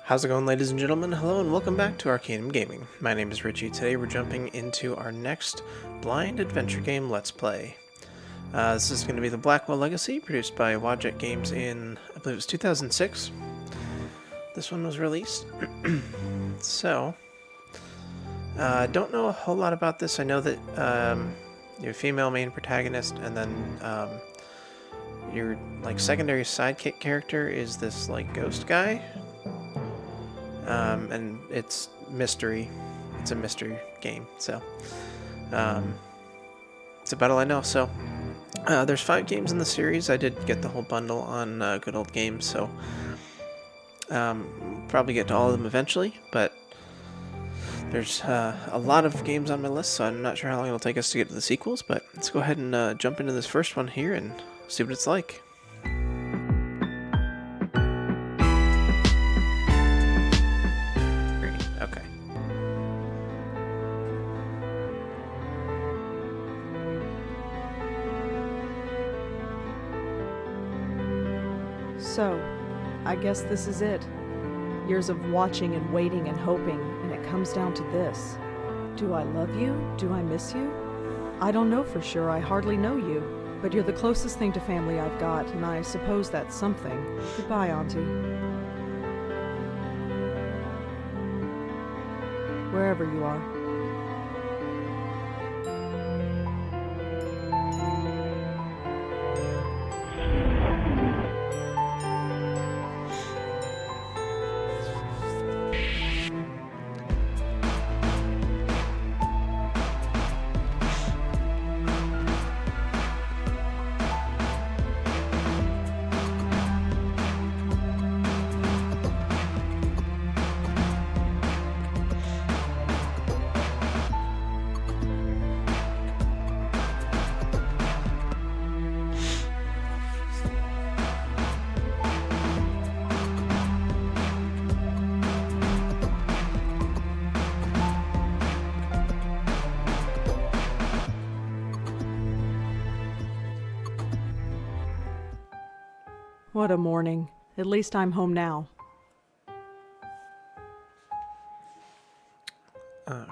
How's it going, ladies and gentlemen? Hello and welcome back to Arcanum Gaming. My name is Richie. Today we're jumping into our next blind adventure game Let's Play. This is going to be the Blackwell Legacy, produced by Wadjet Games in, I believe it was 2006. This one was released. So, don't know a whole lot about this. I know that you have a female main protagonist, and then your secondary sidekick character is this ghost guy. And it's mystery. It's a mystery game, so it's about all I know. So there's 5 games in the series. I did get the whole bundle on Good Old Games, so probably get to all of them eventually. But there's a lot of games on my list, so I'm not sure how long it'll take us to get to the sequels. But let's go ahead and jump into this first one here and see what it's like. Okay. So, I guess this is it. Years of watching and waiting and hoping, and it comes down to this. Do I love you? Do I miss you? I don't know for sure, I hardly know you. But you're the closest thing to family I've got, and I suppose that's something. Goodbye, Auntie. Wherever you are. What a morning. At least I'm home now. Alrighty.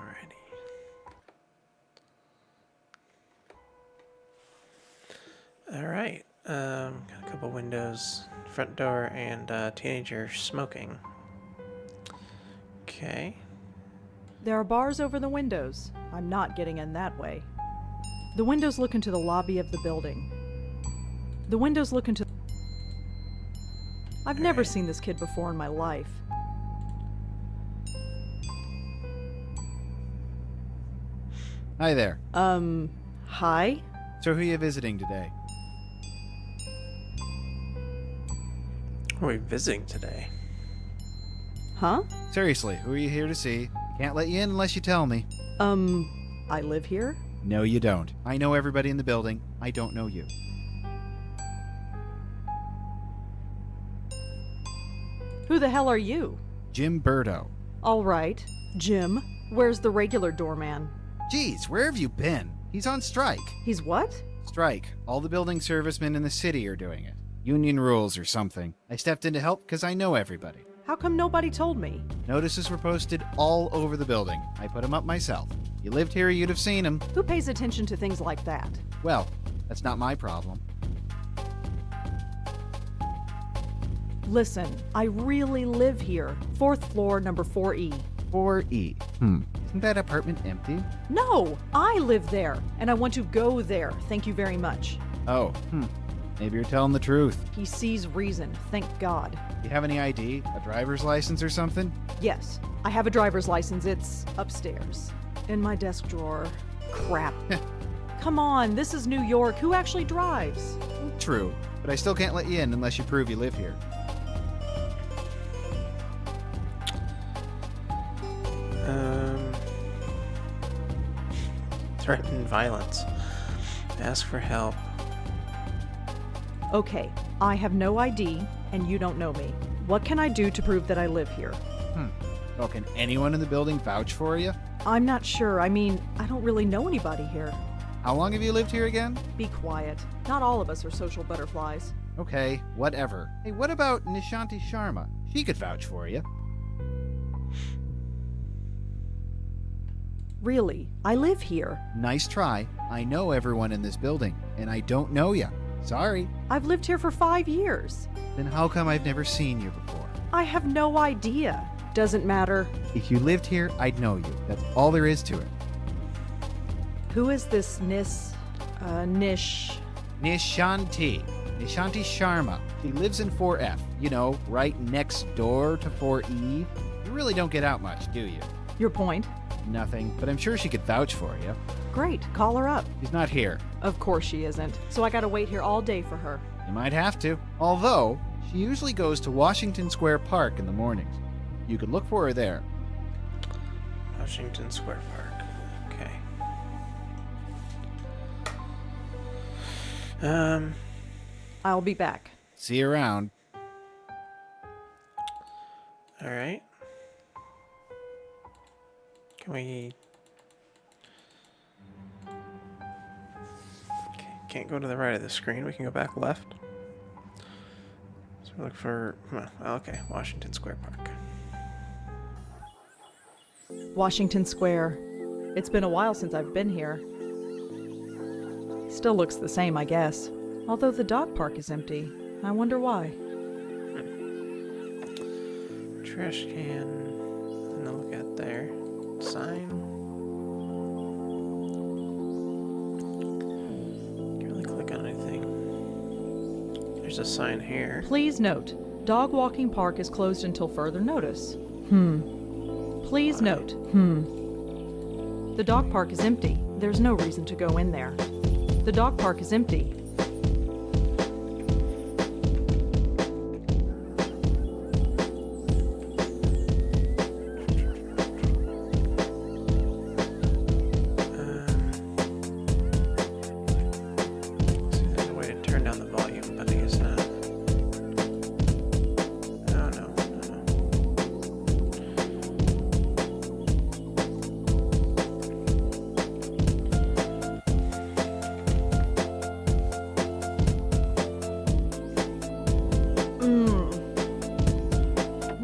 Alright. Got a couple windows, front door, and teenager smoking. Okay. There are bars over the windows. I'm not getting in that way. The windows look into the lobby of the building. The windows look into... I've never seen this kid before in my life. Hi there. Hi? So who are you visiting today? Who are we visiting today? Huh? Seriously, who are you here to see? Can't let you in unless you tell me. I live here? No, you don't. I know everybody in the building. I don't know you. Who the hell are you? Jim Burdo. All right. Jim, where's the regular doorman? Geez, where have you been? He's on strike. He's what? Strike. All the building servicemen in the city are doing it. Union rules or something. I stepped in to help because I know everybody. How come nobody told me? Notices were posted all over the building. I put them up myself. If you lived here, you'd have seen them. Who pays attention to things like that? Well, that's not my problem. Listen, I really live here. 4th floor, number 4E. 4E. Isn't that apartment empty? No, I live there, and I want to go there. Thank you very much. Oh, Maybe you're telling the truth. He sees reason, thank God. Do you have any ID? A driver's license or something? Yes, I have a driver's license. It's upstairs. In my desk drawer. Crap. Come on, this is New York. Who actually drives? True, but I still can't let you in unless you prove you live here. Threaten violence. Ask for help. Okay, I have no ID, and you don't know me. What can I do to prove that I live here? Well, can anyone in the building vouch for you? I'm not sure. I mean, I don't really know anybody here. How long have you lived here again? Be quiet. Not all of us are social butterflies. Okay, whatever. Hey, what about Nishanti Sharma? She could vouch for you. Really, I live here. Nice try. I know everyone in this building, and I don't know ya. Sorry. I've lived here for 5 years. Then how come I've never seen you before? I have no idea. Doesn't matter. If you lived here, I'd know you. That's all there is to it. Who is this Nish? Nishanti. Nishanti Sharma. She lives in 4F. You know, right next door to 4E. You really don't get out much, do you? Your point? Nothing, but I'm sure she could vouch for you. Great, call her up. She's not here. Of course she isn't. So I gotta wait here all day for her. You might have to. Although, she usually goes to Washington Square Park in the mornings. You could look for her there. Washington Square Park. Okay. I'll be back. See you around. Alright. Can we... Okay, can't go to the right of the screen. We can go back left. So we look for... well, okay, Washington Square Park. Washington Square. It's been a while since I've been here. Still looks the same, I guess. Although the dog park is empty. I wonder why. Trash can. Nothing to look at there. Sign. Can't really click on anything. There's a sign here. Please note, dog walking park is closed until further notice. Please note. The dog park is empty. There's no reason to go in there. The dog park is empty. See, there's a way to turn down the volume, but I guess not. Oh, no.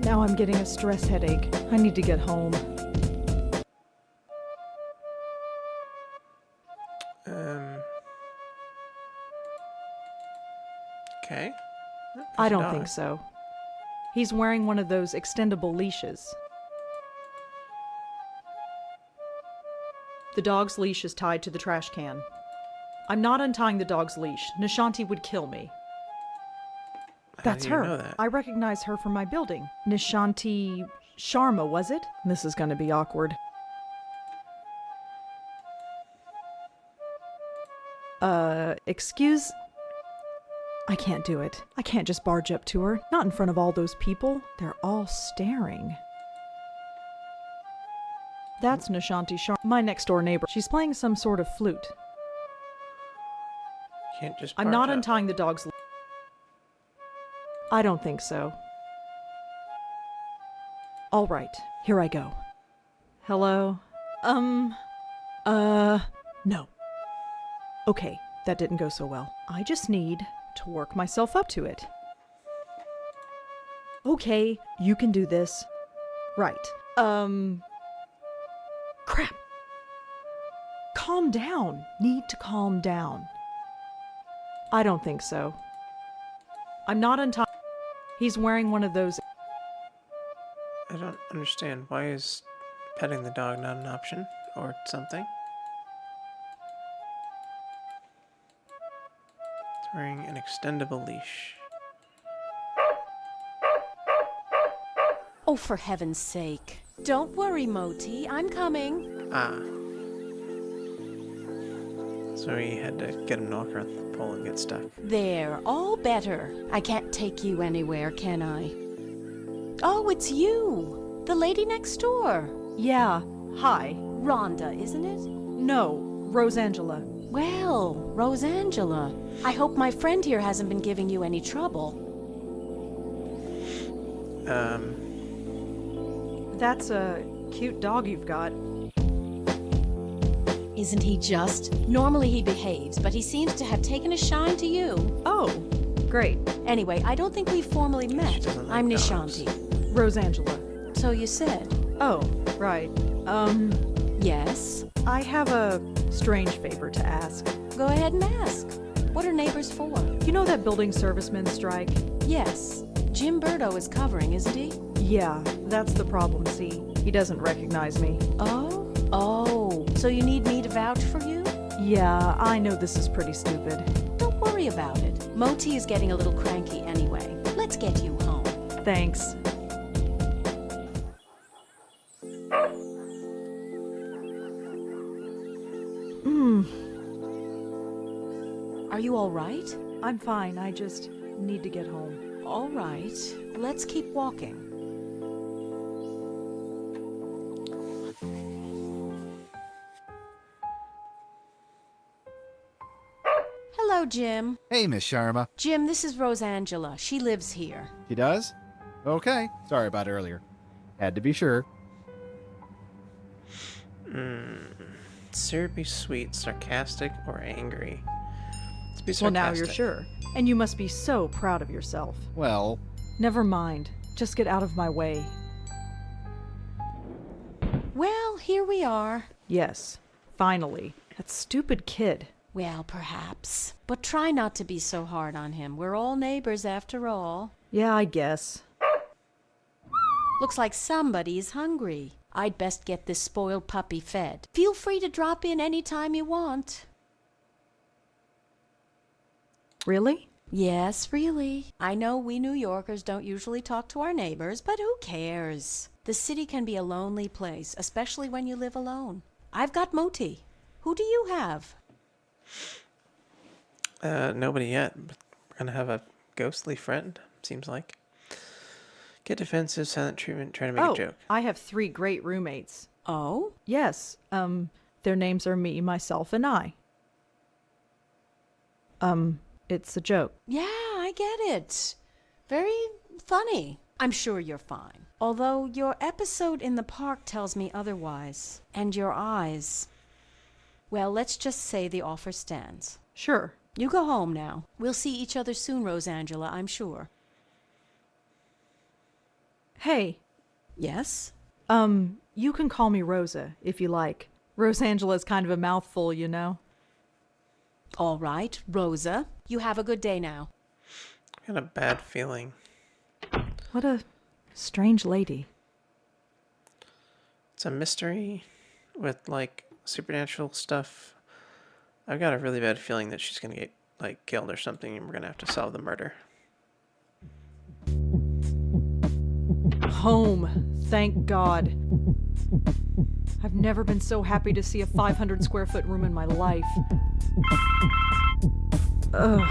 Now I'm getting a stress headache. I need to get home. Okay. I don't think so. He's wearing one of those extendable leashes. The dog's leash is tied to the trash can. I'm not untying the dog's leash. Nishanti would kill me. That's How do you her. know that? I recognize her from my building. Nishanti Sharma, was it? This is gonna be awkward. Excuse? I can't do it. I can't just barge up to her. Not in front of all those people. They're all staring. That's Nishanti Sharma, my next door neighbor. She's playing some sort of flute. Can't just I'm not barge up. untying the dog's leash. I don't think so. All right, here I go. Hello? No. Okay, that didn't go so well. I just need to work myself up to it. Okay, you can do this. Right. Crap. Calm down. Need to calm down. I don't think so. I'm not untying. He's wearing one of those. I don't understand. Why is petting the dog not an option? Or something? It's wearing an extendable leash. Oh, for heaven's sake. Don't worry, Moti. I'm coming. Ah. So he had to get him to walk around the pole and get stuck. There, all better. I can't take you anywhere, can I? Oh, it's you. The lady next door. Yeah, hi. Rhonda, isn't it? No, Rosangela. Well, Rosangela. I hope my friend here hasn't been giving you any trouble. That's a cute dog you've got. Isn't he just? Normally he behaves, but he seems to have taken a shine to you. Oh, great. Anyway, I don't think we've formally met. doesn't like I'm dogs. Nishanti. Rosangela. So you said. Oh, right. Yes? I have a strange favor to ask. Go ahead and ask. What are neighbors for? You know that building servicemen strike? Yes. Jim Birdo is covering, isn't he? Yeah, that's the problem, see? He doesn't recognize me. Oh? Oh. So you need me to vouch for you? Yeah, I know this is pretty stupid. Don't worry about it. Moti is getting a little cranky anyway. Let's get you home. Thanks. Are you all right? I'm fine, I just need to get home. All right. Let's keep walking. Hello, Jim. Hey, Miss Sharma. Jim, this is Rosangela. She lives here. She does? Okay. Sorry about earlier. Had to be sure. Syrupy, sweet, sarcastic, or angry? Let's be sarcastic. Well, now you're sure. And you must be so proud of yourself. Well, Never mind. Just get out of my way. Well, here we are. Yes, finally. That stupid kid. Well, perhaps. But try not to be so hard on him. We're all neighbors after all. Yeah, I guess. Looks like somebody's hungry. I'd best get this spoiled puppy fed. Feel free to drop in any time you want. Really? Yes, really. I know we New Yorkers don't usually talk to our neighbors, but who cares? The city can be a lonely place, especially when you live alone. I've got Moti. Who do you have? Nobody yet. But we're gonna have a ghostly friend, seems like. Get defensive, silent treatment, trying to make a joke. I have 3 great roommates. Oh? Yes, their names are me, myself, and I. It's a joke. Yeah, I get it. Very funny. I'm sure you're fine. Although your episode in the park tells me otherwise. And your eyes. Well, let's just say the offer stands. Sure. You go home now. We'll see each other soon, Rosangela, I'm sure. Hey, Yes? you can call me Rosa, if you like. Rosangela's kind of a mouthful, you know? All right, Rosa. You have a good day now. I got a bad feeling. What a strange lady. It's a mystery with, like, supernatural stuff. I've got a really bad feeling that she's gonna get, like, killed or something, and we're gonna have to solve the murder. Home, thank God. I've never been so happy to see a 500 square foot room in my life. Ugh.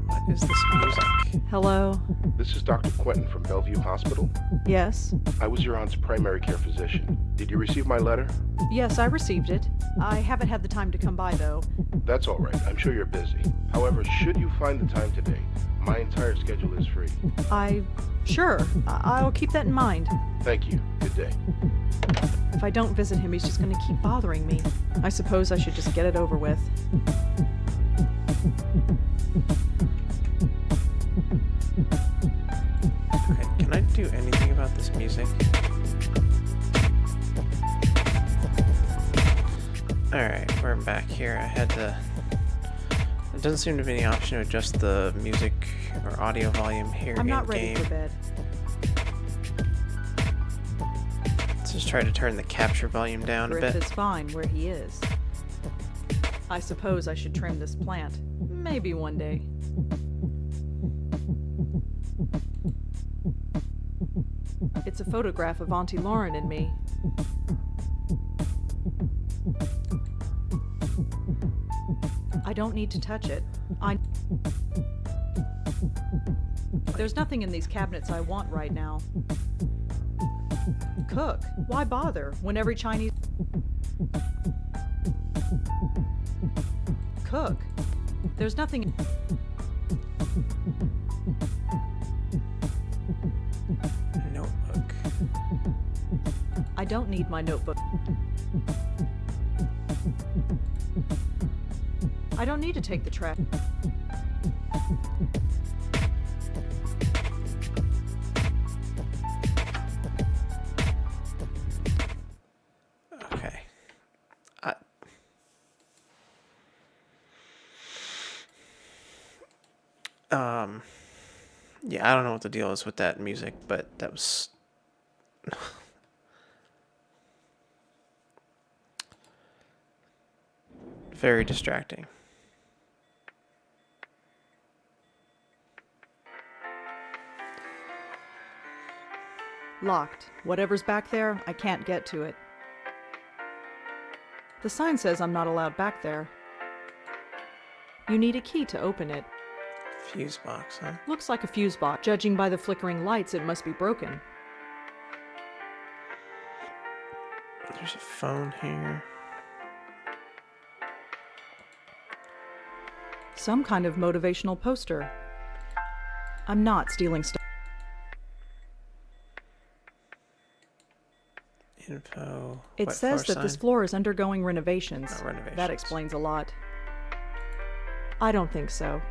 What is this music? Hello? This is Dr. Quentin from Bellevue Hospital. Yes? I was your aunt's primary care physician. Did you receive my letter? Yes, I received it. I haven't had the time to come by, though. That's all right. I'm sure you're busy. However, should you find the time today, my entire schedule is free. Sure. I'll keep that in mind. Thank you. Good day. If I don't visit him, he's just going to keep bothering me. I suppose I should just get it over with. Okay, can I do anything about this music? Alright, we're back here. I had to... It doesn't seem to be any option to adjust the music or audio volume here I'm not ready in-game. for bed. Let's just try to turn the capture volume down a Griff bit. is fine where he is. I suppose I should trim this plant. Maybe one day. It's a photograph of Auntie Lauren and me. I don't need to touch it. There's nothing in these cabinets I want right now. Cook. Why bother when every Chinese... Cook. There's nothing... Notebook. I don't need my notebook. I don't need to take the trash. Yeah, I don't know what the deal is with that music, but that was very distracting. Locked. Whatever's back there, I can't get to it. The sign says I'm not allowed back there. You need a key to open it. Fuse box, huh? Looks like a fuse box. Judging by the flickering lights, it must be broken. There's a phone here. Some kind of motivational poster. I'm not stealing stuff. Info. It Wet says floor that this sign? floor is undergoing renovations. Oh, renovations. That explains a lot. I don't think so.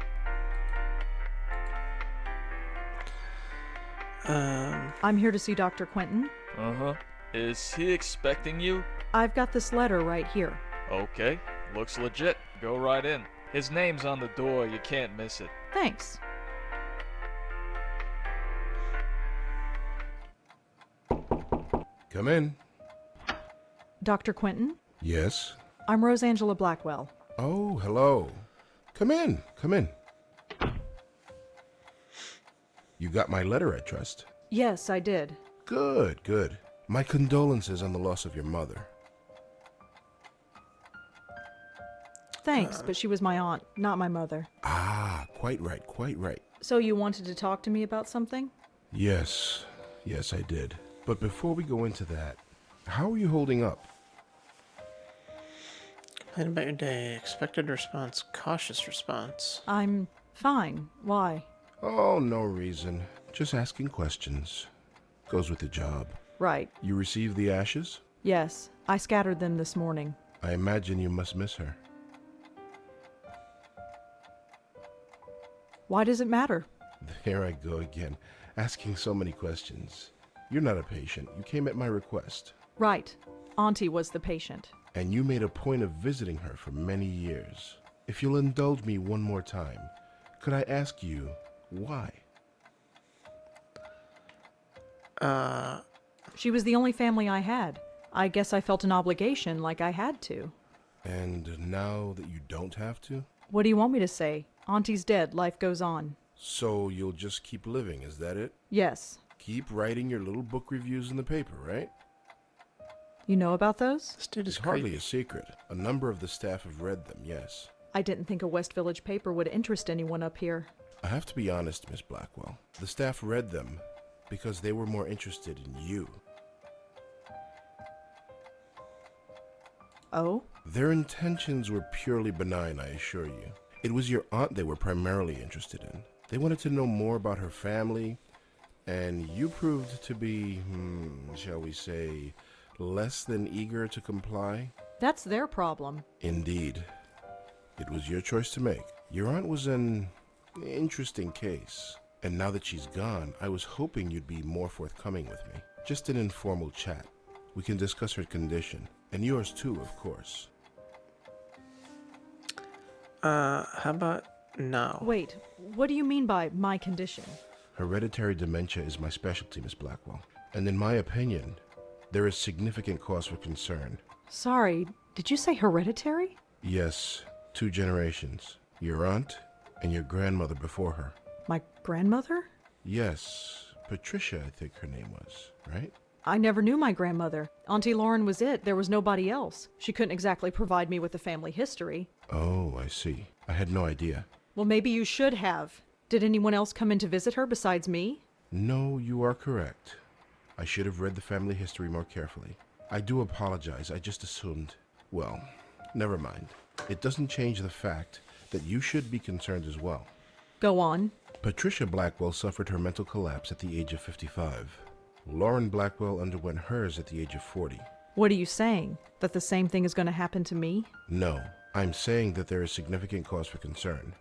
I'm here to see Dr. Quentin. Uh-huh. Is he expecting you? I've got this letter right here. Okay. Looks legit. Go right in. His name's on the door. You can't miss it. Thanks. Come in. Dr. Quentin? Yes. I'm Rosangela Blackwell. Oh, hello. Come in. Come in. You got my letter, I trust. Yes, I did. Good, good. My condolences on the loss of your mother. Thanks, but she was my aunt, not my mother. Ah, quite right, quite right. So you wanted to talk to me about something? Yes, yes, I did. But before we go into that, how are you holding up? Complain about your day. Expected response. Cautious response. I'm fine. Why? Oh, no reason. Just asking questions. Goes with the job. Right. You received the ashes? Yes, I scattered them this morning. I imagine you must miss her. Why does it matter? There I go again, asking so many questions. You're not a patient. You came at my request. Right. Auntie was the patient. And you made a point of visiting her for many years. If you'll indulge me one more time, could I ask you why? She was the only family I had. I guess I felt an obligation like I had to. And now that you don't have to? What do you want me to say? Auntie's dead. Life goes on. So you'll just keep living, is that it? Yes. Keep writing your little book reviews in the paper, right? You know about those? This dude is It's hardly creepy. a secret. A number of the staff have read them, yes. I didn't think a West Village paper would interest anyone up here. I have to be honest, Miss Blackwell. The staff read them because they were more interested in you. Oh? Their intentions were purely benign, I assure you. It was your aunt they were primarily interested in. They wanted to know more about her family, and you proved to be, shall we say, less than eager to comply? That's their problem. Indeed. It was your choice to make. Your aunt was an interesting case, and now that she's gone, I was hoping you'd be more forthcoming with me. Just an informal chat. We can discuss her condition, and yours too, of course. How about no? Wait, what do you mean by my condition? Hereditary dementia is my specialty, Miss Blackwell, and in my opinion, there is significant cause for concern. Sorry, did you say hereditary? Yes, 2 generations. Your aunt and your grandmother before her. My grandmother? Yes, Patricia, I think her name was, right? I never knew my grandmother. Auntie Lauren was it. There was nobody else. She couldn't exactly provide me with a family history. Oh, I see. I had no idea. Well, maybe you should have. Did anyone else come in to visit her besides me? No, you are correct. I should have read the family history more carefully. I do apologize. I just assumed. Well, never mind. It doesn't change the fact that you should be concerned as well. Go on. Patricia Blackwell suffered her mental collapse at the age of 55. Lauren Blackwell underwent hers at the age of 40. What are you saying? That the same thing is going to happen to me? No, I'm saying that there is significant cause for concern.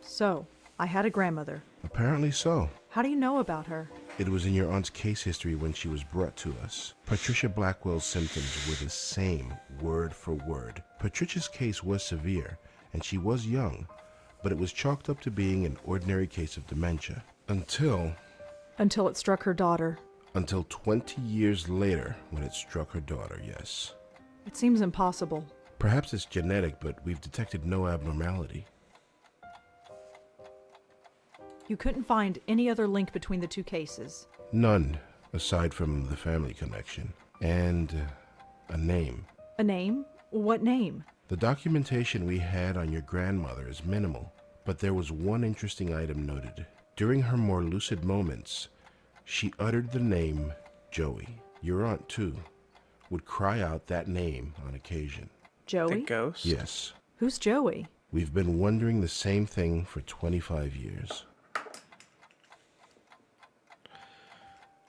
So, I had a grandmother. Apparently so. How do you know about her? It was in your aunt's case history when she was brought to us. Patricia Blackwell's symptoms were the same, word for word. Patricia's case was severe, and she was young, but it was chalked up to being an ordinary case of dementia. Until Until it struck her daughter. 20 years later, when it struck her daughter, yes. It seems impossible. Perhaps it's genetic, but we've detected no abnormality. You couldn't find any other link between the two cases. None, aside from the family connection. And a name. A name? What name? The documentation we had on your grandmother is minimal, but there was one interesting item noted. During her more lucid moments, she uttered the name Joey. Your aunt, too, would cry out that name on occasion. The Joey? ghost? Yes, Who's Joey? we've been wondering the same thing for 25 years.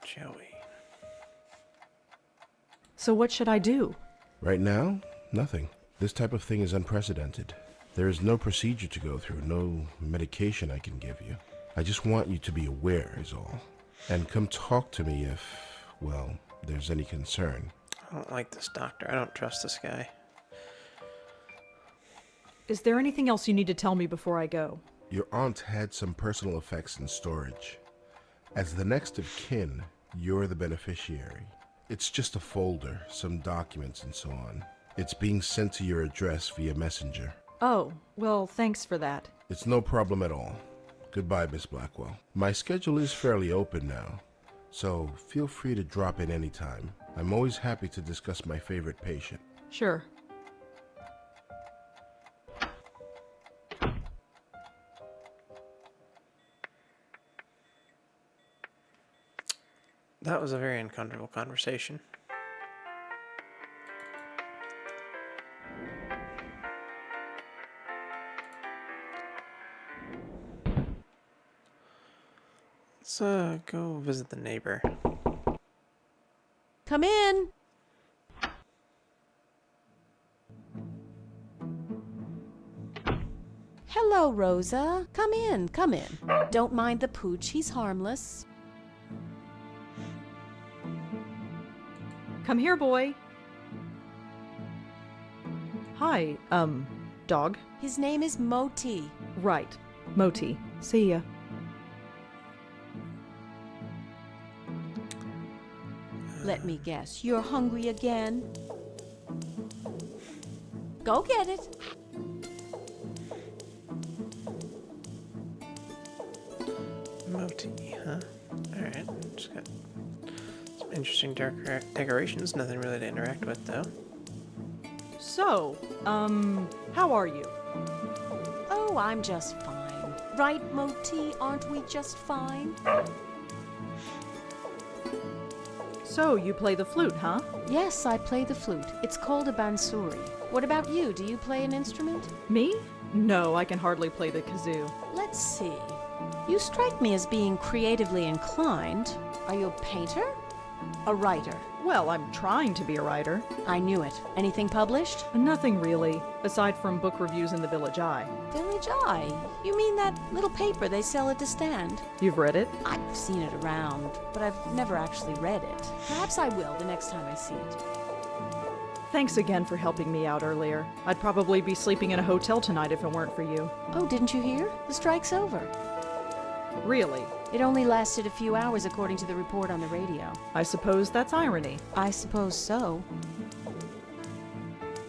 Joey. So what should I do? Right now, nothing. This type of thing is unprecedented. There is no procedure to go through, no medication I can give you. I just want you to be aware, is all. And come talk to me if, well, there's any concern. I don't like this doctor. I don't trust this guy. Is there anything else you need to tell me before I go? Your aunt had some personal effects in storage. As the next of kin, you're the beneficiary. It's just a folder, some documents and so on. It's being sent to your address via messenger. Oh, well, thanks for that. It's no problem at all. Goodbye, Miss Blackwell. My schedule is fairly open now, so feel free to drop in anytime. I'm always happy to discuss my favorite patient. Sure. That was a very uncomfortable conversation. Let's go visit the neighbor. Come in. Hello, Rosa. Come in, come in. Don't mind the pooch, he's harmless. Come here, boy. Hi, dog. His name is Moti. Right. Moti. See ya. Let me guess, you're hungry again? Go get it. Moti, huh? Alright, just got some interesting decorations. Nothing really to interact with, though. So, how are you? Oh, I'm just fine. Right, Moti? Aren't we just fine? So, you play the flute, huh? Yes, I play the flute. It's called a bansuri. What about you? Do you play an instrument? Me? No, I can hardly play the kazoo. Let's see. You strike me as being creatively inclined. Are you a painter? A writer? Well, I'm trying to be a writer. I knew it. Anything published? Nothing really, aside from book reviews in the Village Eye. Village Eye? You mean that little paper they sell at the stand? You've read it? I've seen it around, but I've never actually read it. Perhaps I will the next time I see it. Thanks again for helping me out earlier. I'd probably be sleeping in a hotel tonight if it weren't for you. Oh, didn't you hear? The strike's over. Really? It only lasted a few hours according to the report on the radio. I suppose that's irony. I suppose so.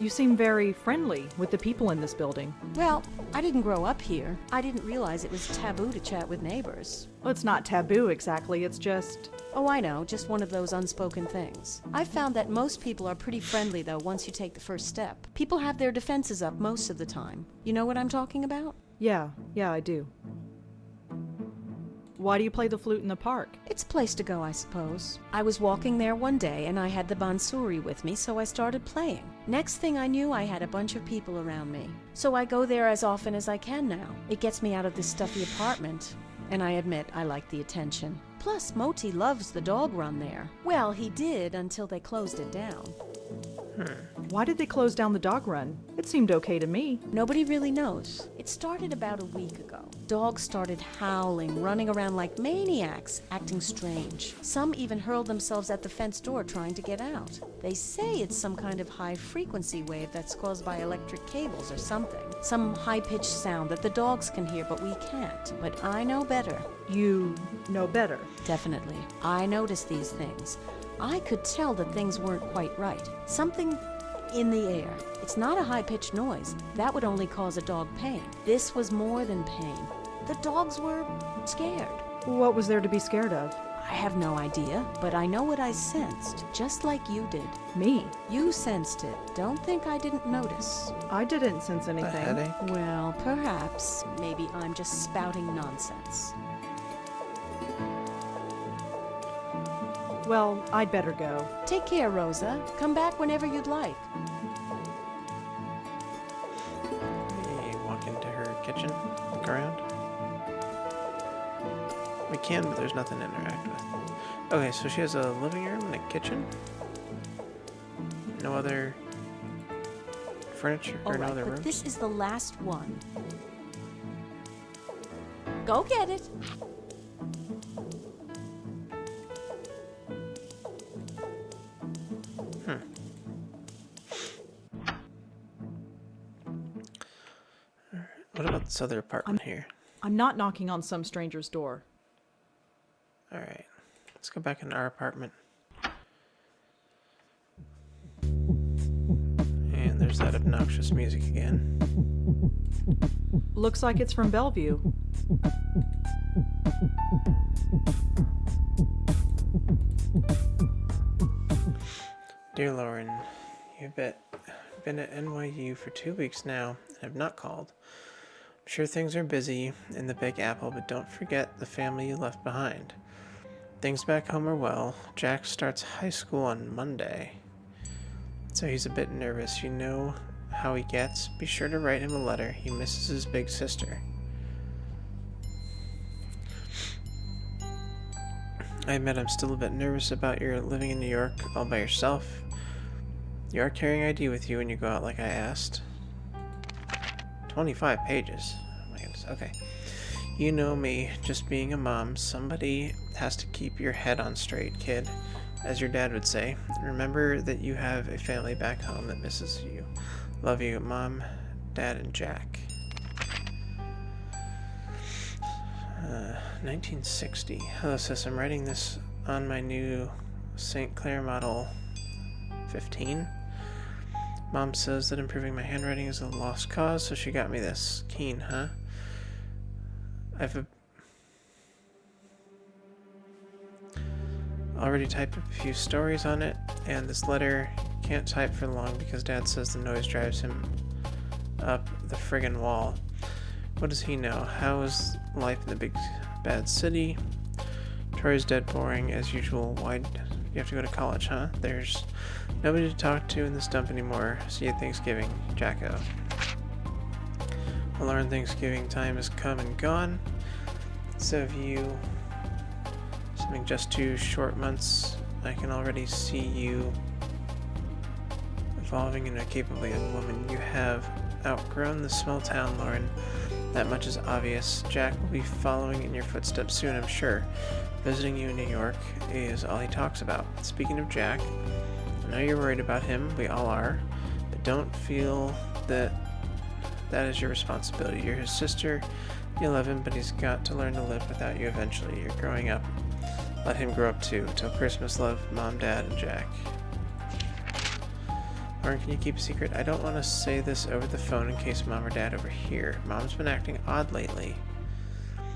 You seem very friendly with the people in this building. Well, I didn't grow up here. I didn't realize it was taboo to chat with neighbors. Well, it's not taboo exactly, it's just... Oh, I know, just one of those unspoken things. I've found that most people are pretty friendly, though, once you take the first step. People have their defenses up most of the time. You know what I'm talking about? Yeah, I do. Why do you play the flute in the park? It's a place to go, I suppose. I was walking there one day and I had the bansuri with me, so I started playing. Next thing I knew, I had a bunch of people around me. So I go there as often as I can now. It gets me out of this stuffy apartment. And I admit, I like the attention. Plus, Moti loves the dog run there. Well, he did until they closed it down. Why did they close down the dog run? It seemed okay to me. Nobody really knows. It started about a week ago. Dogs started howling, running around like maniacs, acting strange. Some even hurled themselves at the fence door trying to get out. They say it's some kind of high-frequency wave that's caused by electric cables or something. Some high-pitched sound that the dogs can hear, but we can't. But I know better. You know better. Definitely. I noticed these things. I could tell that things weren't quite right. Something in the air. It's not a high-pitched noise. That would only cause a dog pain. This was more than pain. The dogs were scared. What was there to be scared of? I have no idea, but I know what I sensed, just like you did. Me? You sensed it. Don't think I didn't notice. I didn't sense A anything. headache? Well, perhaps. Maybe I'm just spouting nonsense. Well, I'd better go. Take care, Rosa. Come back whenever you'd like. We walk into her kitchen, look around. We can, but there's nothing to interact with. Okay, so she has a living room and a kitchen. No other furniture All or no right, other but rooms. this is the last one. Go get it. What about this other apartment here? I'm not knocking on some stranger's door. Alright, let's go back into our apartment. And there's that obnoxious music again. Looks like it's from Bellevue. Dear Lauren, you've been at NYU for 2 weeks now and have not called. I'm sure things are busy in the Big Apple, but don't forget the family you left behind. Things back home are well. Jack starts high school on Monday, so he's a bit nervous. You know how he gets. Be sure to write him a letter. He misses his big sister. I admit I'm still a bit nervous about your living in New York all by yourself. You are carrying ID with you when you go out like I asked. 25 pages. Oh my goodness. Okay. You know me, just being a mom, somebody has to keep your head on straight, kid, as your dad would say. Remember that you have a family back home that misses you. Love you, Mom, Dad, and Jack. 1960. Hello, sis. I'm writing this on my new St. Clair Model 15. Mom says that improving my handwriting is a lost cause, so she got me this. Keen, huh? I've already typed up a few stories on it, and this letter can't type for long because Dad says the noise drives him up the friggin' wall. What does he know? How is life in the big bad city? Troy's dead boring as usual. Why'd you have to go to college, huh? There's nobody to talk to in this dump anymore. See you at Thanksgiving, Jacko. Well, Lauren, Thanksgiving time has come and gone. So if you something just 2 short months, I can already see you evolving into a capable young woman. You have outgrown the small town, Lauren. That much is obvious. Jack will be following in your footsteps soon, I'm sure. Visiting you in New York is all he talks about. Speaking of Jack, I know you're worried about him. We all are. But don't feel that that is your responsibility. You're his sister. You love him, but he's got to learn to live without you eventually. You're growing up. Let him grow up too. Till Christmas, love, Mom, Dad, and Jack. Lauren, can you keep a secret? I don't want to say this over the phone in case Mom or Dad overhear. Mom's been acting odd lately.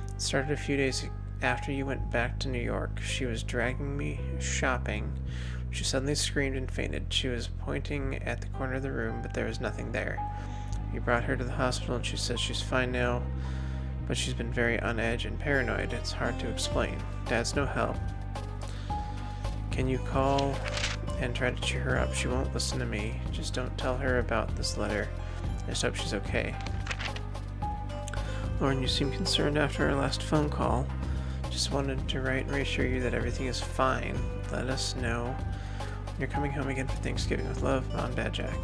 It started a few days after you went back to New York. She was dragging me shopping. She suddenly screamed and fainted. She was pointing at the corner of the room, but there was nothing there. You brought her to the hospital and she says she's fine now, but she's been very on edge and paranoid. It's hard to explain. Dad's no help. Can you call and try to cheer her up? She won't listen to me. Just don't tell her about this letter. I just hope she's okay. Lauren, you seem concerned after our last phone call. Just wanted to write and reassure you that everything is fine. Let us know when you're coming home again for Thanksgiving. With love, Mom, Dad, Jack.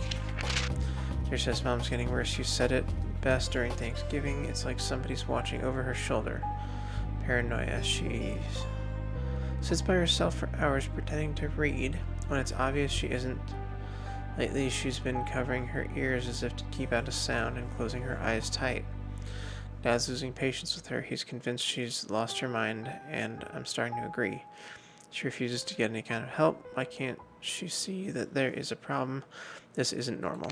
Dear says Mom's getting worse. You said it best during Thanksgiving. It's like somebody's watching over her shoulder. Paranoia. She sits by herself for hours pretending to read when it's obvious she isn't Lately, she's been covering her ears as if to keep out a sound and closing her eyes tight. Dad's losing patience with her. He's convinced she's lost her mind, and I'm starting to agree. She refuses to get any kind of help. Why can't she see that there is a problem? This isn't normal.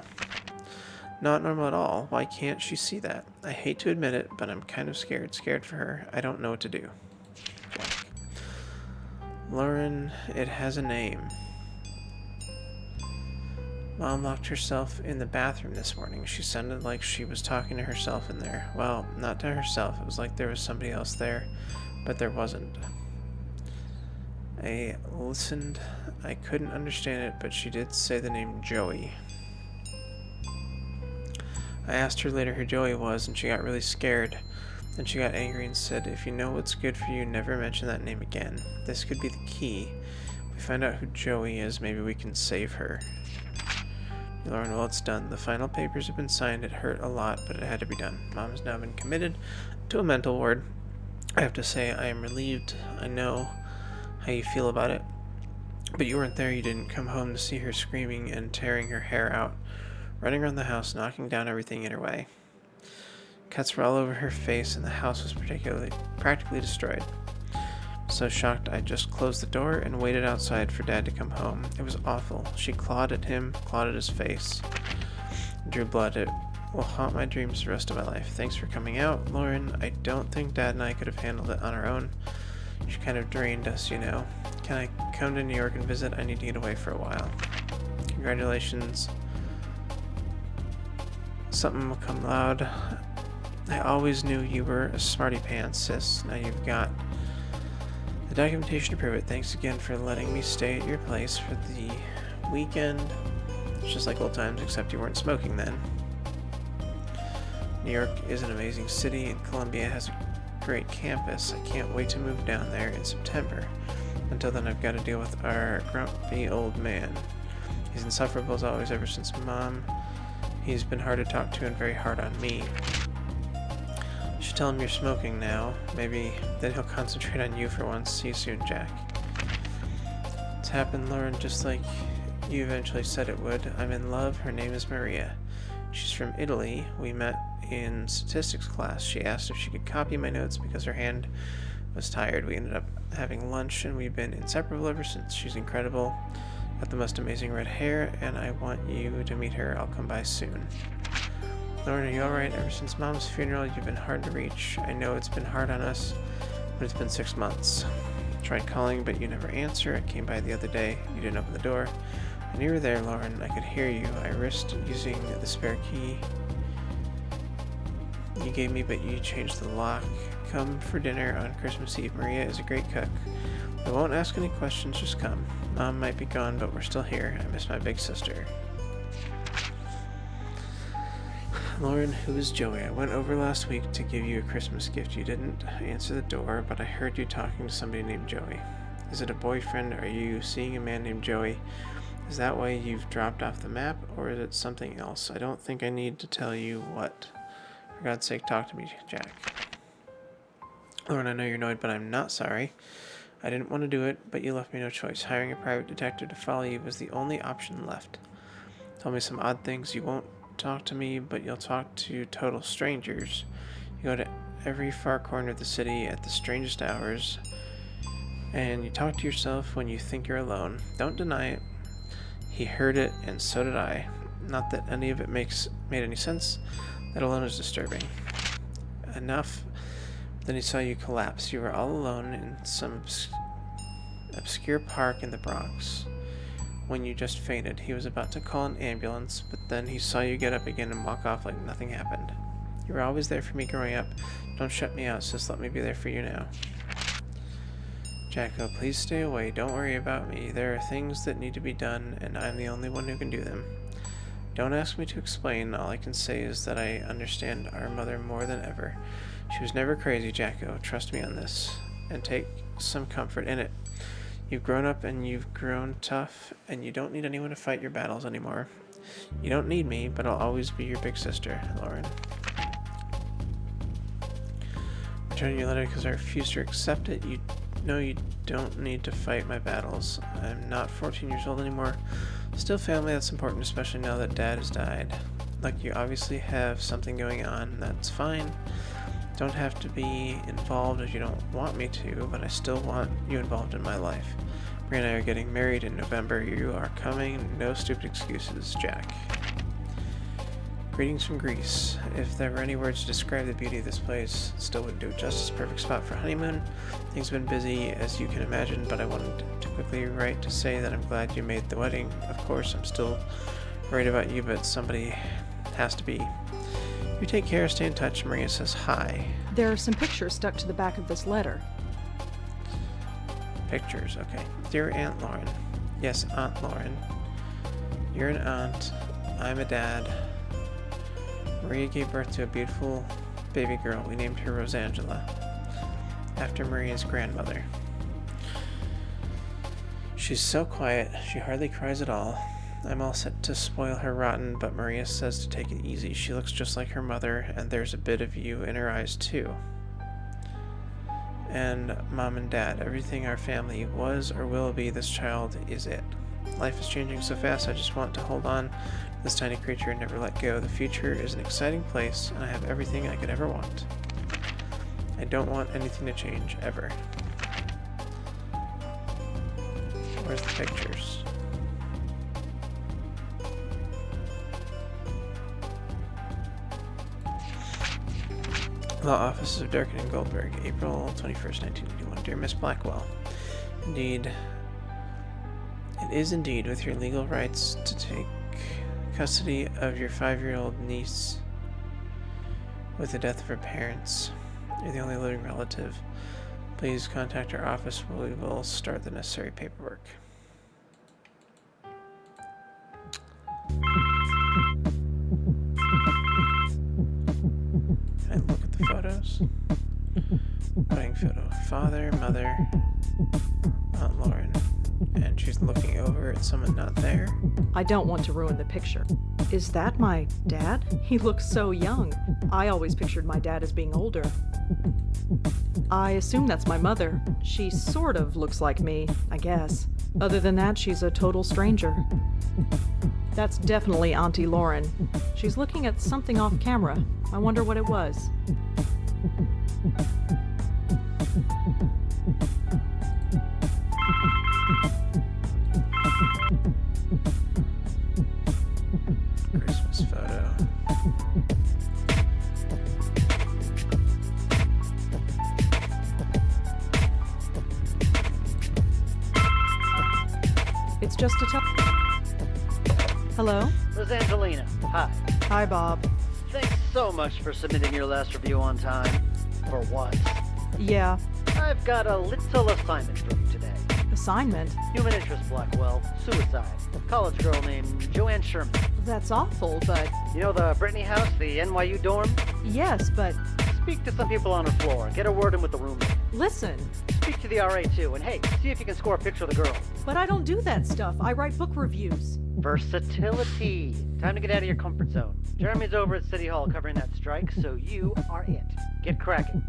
Not normal at all. Why can't she see that? I hate to admit it, but I'm kind of scared. Scared for her. I don't know what to do. Jack. Lauren, it has a name. Mom locked herself in the bathroom this morning. She sounded like she was talking to herself in there. Well, not to herself. It was like there was somebody else there, but there wasn't. I listened. I couldn't understand it, but she did say the name Joey. I asked her later who Joey was, and she got really scared. Then she got angry and said, if you know what's good for you, never mention that name again. This could be the key. If we find out who Joey is, maybe we can save her. Lauren, well, it's done. The final papers have been signed. It hurt a lot, but it had to be done. Mom has now been committed to a mental ward. I have to say, I am relieved. I know how you feel about it. But you weren't there. You didn't come home to see her screaming and tearing her hair out, running around the house, knocking down everything in her way. Cuts were all over her face, and the house was practically destroyed. So shocked, I just closed the door and waited outside for Dad to come home. It was awful. She clawed at him, clawed at his face. Drew blood. It will haunt my dreams the rest of my life. Thanks for coming out, Lauren. I don't think Dad and I could have handled it on our own. She kind of drained us, you know. Can I come to New York and visit? I need to get away for a while. Congratulations. Something will come loud. I always knew you were a smarty pants, sis. Now you've got the documentation to prove it. Thanks again for letting me stay at your place for the weekend. It's just like old times, except you weren't smoking then. New York is an amazing city, and Columbia has a great campus. I can't wait to move down there in September. Until then, I've got to deal with our grumpy old man. He's insufferable as always ever since Mom. He's been hard to talk to and very hard on me. You should tell him you're smoking now. Maybe then he'll concentrate on you for once. See you soon, Jack. It's happened, Lauren, just like you eventually said it would. I'm in love. Her name is Maria. She's from Italy. We met in statistics class. She asked if she could copy my notes because her hand was tired. We ended up having lunch, and we've been inseparable ever since. She's incredible. Got the most amazing red hair, and I want you to meet her. I'll come by soon. Lauren, are you alright? Ever since Mom's funeral, you've been hard to reach. I know it's been hard on us, but it's been 6 months. Tried calling, but you never answer. I came by the other day. You didn't open the door. When you were there, Lauren, I could hear you. I risked using the spare key you gave me, but you changed the lock. Come for dinner on Christmas Eve. Maria is a great cook. I won't ask any questions, just come. Mom might be gone, but we're still here. I miss my big sister. Lauren, who is Joey? I went over last week to give you a Christmas gift. You didn't answer the door, but I heard you talking to somebody named Joey. Is it a boyfriend? Are you seeing a man named Joey? Is that why you've dropped off the map, or is it something else? I don't think I need to tell you what. For God's sake, talk to me, Jack. Lauren, I know you're annoyed, but I'm not sorry. I didn't want to do it, but you left me no choice. Hiring a private detective to follow you was the only option left. Tell me some odd things. You won't talk to me, but you'll talk to total strangers. You go to every far corner of the city at the strangest hours, and you talk to yourself when you think you're alone. Don't deny it. He heard it, and so did I. Not that any of it made any sense. That alone is disturbing. Enough. Then he saw you collapse. You were all alone in some obscure park in the Bronx. When you just fainted, he was about to call an ambulance, but then he saw you get up again and walk off like nothing happened. You were always there for me growing up. Don't shut me out, sis. Let me be there for you now. Jacko, please stay away. Don't worry about me. There are things that need to be done, and I'm the only one who can do them. Don't ask me to explain. All I can say is that I understand our mother more than ever. She was never crazy, Jacko. Trust me on this, and take some comfort in it. You've grown up and you've grown tough, and you don't need anyone to fight your battles anymore. You don't need me, but I'll always be your big sister, Lauren. Returning your letter because I refuse to accept it. You know you don't need to fight my battles. I'm not 14 years old anymore, Still family, that's important, especially now that Dad has died. Like, you obviously have something going on, that's fine. Don't have to be involved if you don't want me to, but I still want you involved in my life. Maria and I are getting married in November. You are coming. No stupid excuses, Jack. Greetings from Greece. If there were any words to describe the beauty of this place, it still wouldn't do it justice. Perfect spot for honeymoon. Things have been busy, as you can imagine, but I wanted to quickly write to say that I'm glad you made the wedding. Of course, I'm still worried about you, but somebody has to be. You take care, stay in touch. Maria says hi. There are some pictures stuck to the back of this letter. Pictures, okay. Dear Aunt Lauren. Yes, Aunt Lauren. You're an aunt. I'm a dad. Maria gave birth to a beautiful baby girl. We named her Rosangela, after Maria's grandmother. She's so quiet, she hardly cries at all. I'm all set to spoil her rotten, but Maria says to take it easy. She looks just like her mother, and there's a bit of you in her eyes too. And Mom and Dad, everything our family was or will be, this child is it. Life is changing so fast, I just want to hold on to this tiny creature and never let go. The future is an exciting place, and I have everything I could ever want. I don't want anything to change, ever. Where's the pictures? Law Offices of Durkin and Goldberg, April 21st, 1981. Dear Miss Blackwell, indeed, it is indeed with your legal rights to take custody of your 5-year-old niece with the death of her parents. You're the only living relative. Please contact our office. We will start the necessary paperwork. Can I look at the photos? Wedding photo. Father, mother, Aunt Lauren. And she's looking over at someone not there. I don't want to ruin the picture. Is that my dad? He looks so young. I always pictured my dad as being older. I assume that's my mother. She sort of looks like me, I guess. Other than that, she's a total stranger. That's definitely Auntie Lauren. She's looking at something off camera. I wonder what it was. Christmas photo. It's just a Hello? Rosangelina, hi. Hi, Bob. Thanks so much for submitting your last review on time. For once. Yeah. I've got a little assignment for you today. Assignment? Human interest, Blackwell. Suicide. College girl named Joanne Sherman. That's awful, but... You know the Brittany house, the NYU dorm? Yes, but... Speak to some people on her floor. Get a word in with the roommate. Listen. Speak to the RA too, and hey, see if you can score a picture of the girl. But I don't do that stuff. I write book reviews. Versatility. Time to get out of your comfort zone. Jeremy's over at City Hall covering that strike, so you are it. Get cracking.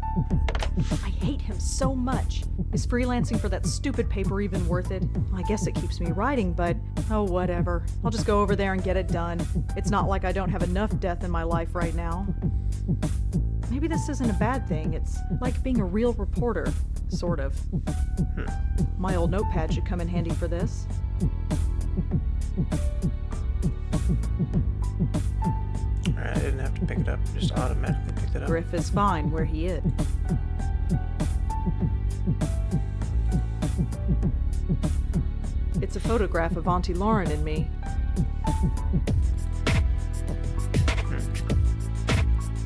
I hate him so much. Is freelancing for that stupid paper even worth it? I guess it keeps me writing, but oh, whatever. I'll just go over there and get it done. It's not like I don't have enough death in my life right now. Maybe this isn't a bad thing. It's like being a real reporter. Sort of. My old notepad should come in handy for this. Alright, I didn't have to pick it up. It just automatically picked it up. Griff is fine where he is. It's a photograph of Auntie Lauren and me.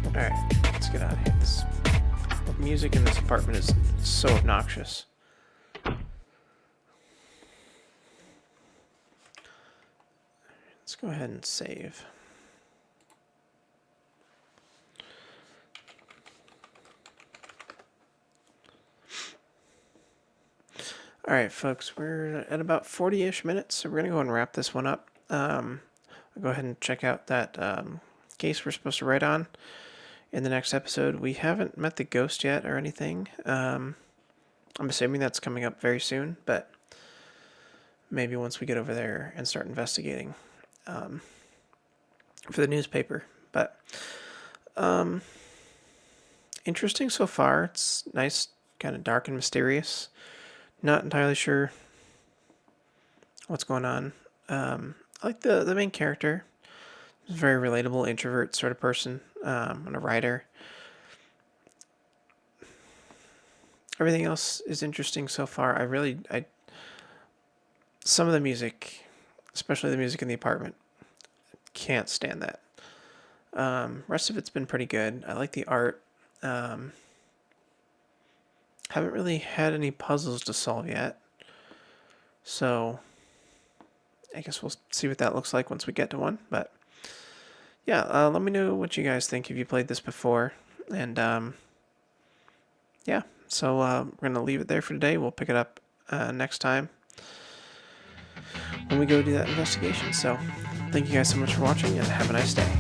Alright, let's get out of here. This music in this apartment is so obnoxious. Let's go ahead and save. Alright, folks, we're at about 40-ish minutes, so we're going to go and wrap this one up. I'll go ahead and check out that case we're supposed to write on in the next episode. We haven't met the ghost yet or anything. I'm assuming that's coming up very soon, but maybe once we get over there and start investigating for the newspaper. But interesting so far. It's nice, kind of dark and mysterious. Not entirely sure what's going on. I like the main character. He's a very relatable introvert sort of person, and a writer. Everything else is interesting so far. Some of the music, especially the music in the apartment, can't stand that. Rest of it's been pretty good. I like the art. Haven't really had any puzzles to solve yet. So I guess we'll see what that looks like once we get to one. But yeah, let me know what you guys think if you played this before. And yeah, so we're going to leave it there for today. We'll pick it up next time when we go do that investigation. So thank you guys so much for watching, and have a nice day.